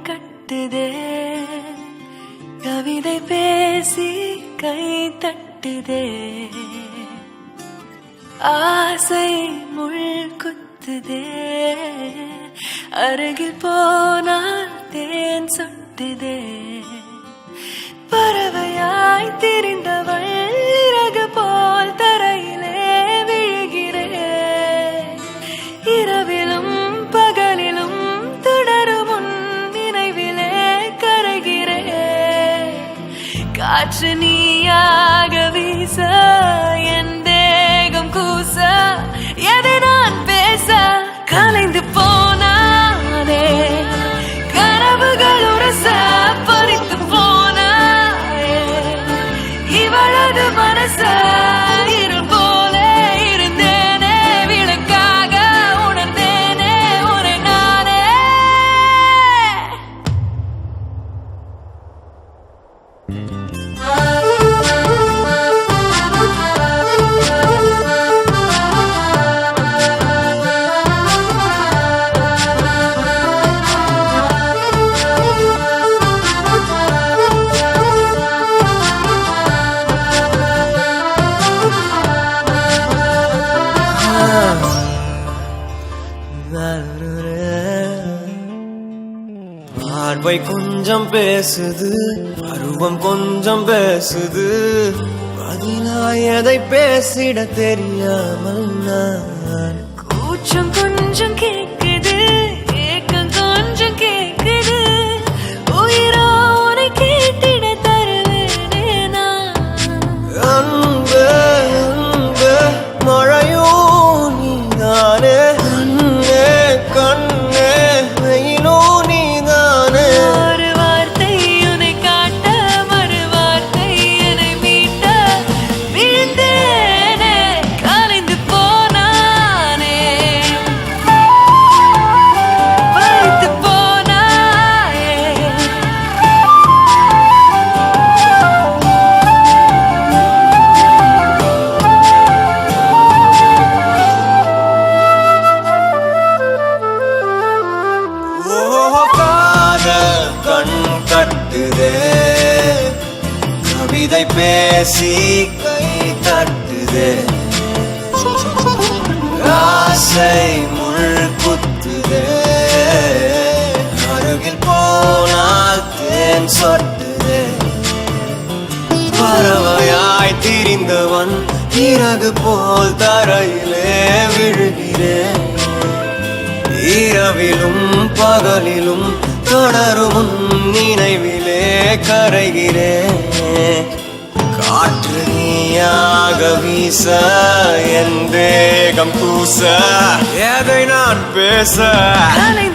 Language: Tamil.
கட்டுதே கவிதை பேசி கை தட்டுதே ஆசை முள் குத்துதே அருகில் போனால் தேன் சொட்டுதே பறவையாய் திரிந்தவள் இறகு போல் தரையிலே விழுகிறேன் இரவிலும் பகலிலும் தொடரும் உன் நினைவிலே கரைகிறேன் காற்று நீயாக வீச என் தேகம் கூச எதை நான் பேச கலைந்து போனானே கனவுகள் உரச பறித்து போனாயே இவளது மனச இருள் போல இருந்தேனே விளக்காக உணர்ந்தேனே உரை நானே பார்வை கொஞ்சம் பேசுது பருவம் கொஞ்சம் பேசுது பதிலாய் எதை பேசிட தெரியாமல் நான் கூச்சம் கொஞ்சம் கேக்குது ஏக்கம் கொஞ்சம் கேக்குது உயிரோ உன்னை கேட்டிட தருவேனே நான் அன்பே அன்பே மழையோ நீதானே கண்ணே கண்ணே வெயிலோ நீதானே ஒரு வார்த்தை உன்னை காட்ட மறு வார்த்தை என்னை மீட்ட விழுந்தேனே கலைந்து போனானே வைத்து போனாயே காதல் கண் கட்டுதே கவிதை பேசி கை தட்டுதே ஆசை முள் குத்துதே அருகில் போனால் தேன் சொட்டுதே பறவையாய் திரிந்தவன் இறகு போல் தரையிலே விழுகிறேன் இரவிலும் பகலிலும் தொடரும் உன் நினைவிலே கரைகிறேன் காற்று நீயாக வீச என் தேகம் கூச எதை நான் பேச கலைந்து